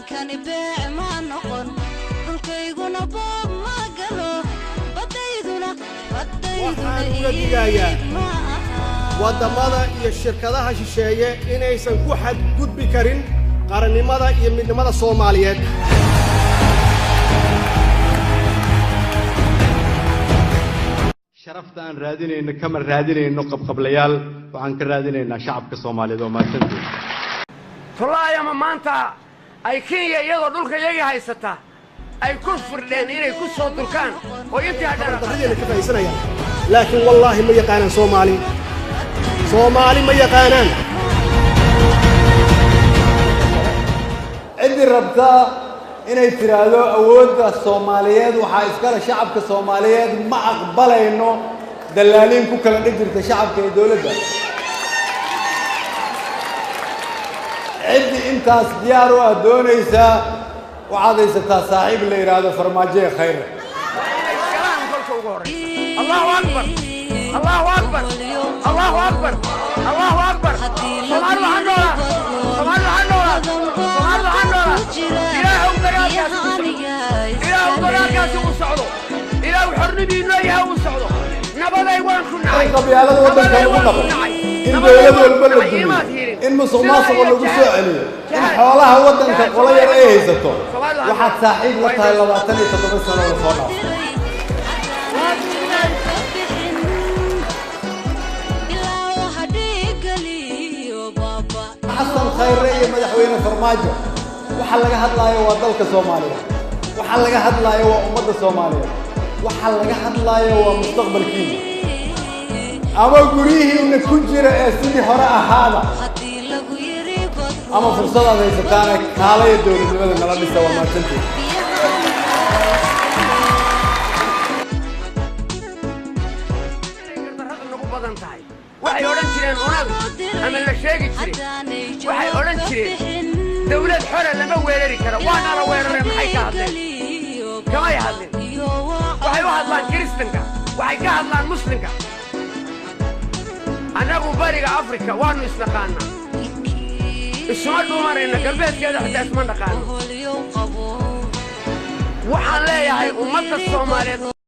كان بيع ما نقن دلكيغنا بوب ما قالو بديدنا wadamada iyo shirkadaha shisheeye inaysan ku xadgudbi karin qarannimada iyo midnimada Soomaaliyeed sharaftaan raadinayna kama raadinayno qabqablayaal waxaan ka raadinaynaa shacabka Soomaaliyeed oo maashantii tolaayama maanta ay Kenya iyadoo dhulka iyaga haysata ay ku firdeen inay ku soo durkaan oo intii hadhana ka faysanayaan laakiin wallahi ma yaqaanaan Soomaali ma yaqaanaan عندي ربطة إني ترادو أود الصوماليات وحايسكال شعب كصوماليات ما أقبل إنه دلالين كوكلا نقدر كشعب كدولة ده عندي أنت أصديارو أدونيسا وعاديسا صاحب اللي يرادو فرماجي خير الله أكبر الله أكبر الله أكبر الله أكبر سبحان الله سبحان الله سبحان الله إلهي وبركاته وصعده إلهي وحرني إلهي وصعده نبضي وين كنا قبيلة ودن كانوا نبض إن دولة البلد إن مصر ولا جسائلي إن حوالها ودن كقولي رأيه زتو واحد صاحب لطها لبعتني تدرس أنا وصلنا حصل خيرية مدحوين فرماجة وحلقة هدلاية ودلك الصومالية وحلقة هدلاية وأمد الصومالية وحلقة هدلاية ومستقبل كيني أما قريه إن كنجر سيدي هراء هذا أما فرصة هذا يستانك حالة يدوري لماذا نلبي سوا ما تنتي waxay oran jireen unaga ama la sheegi jiray waxay oran jireen dawlad xore lama weerari karo waana la weeraray maxay ka hadleen kama hadleen waxay u hadlaan kristanka waxay ka hadlaan muslimka anagu bariga afrika waanu isnaqaana isma dhumarayna galbeedkeeda xitaa isma naqaano waxaan leeyahay ummadda Soomaaliyeed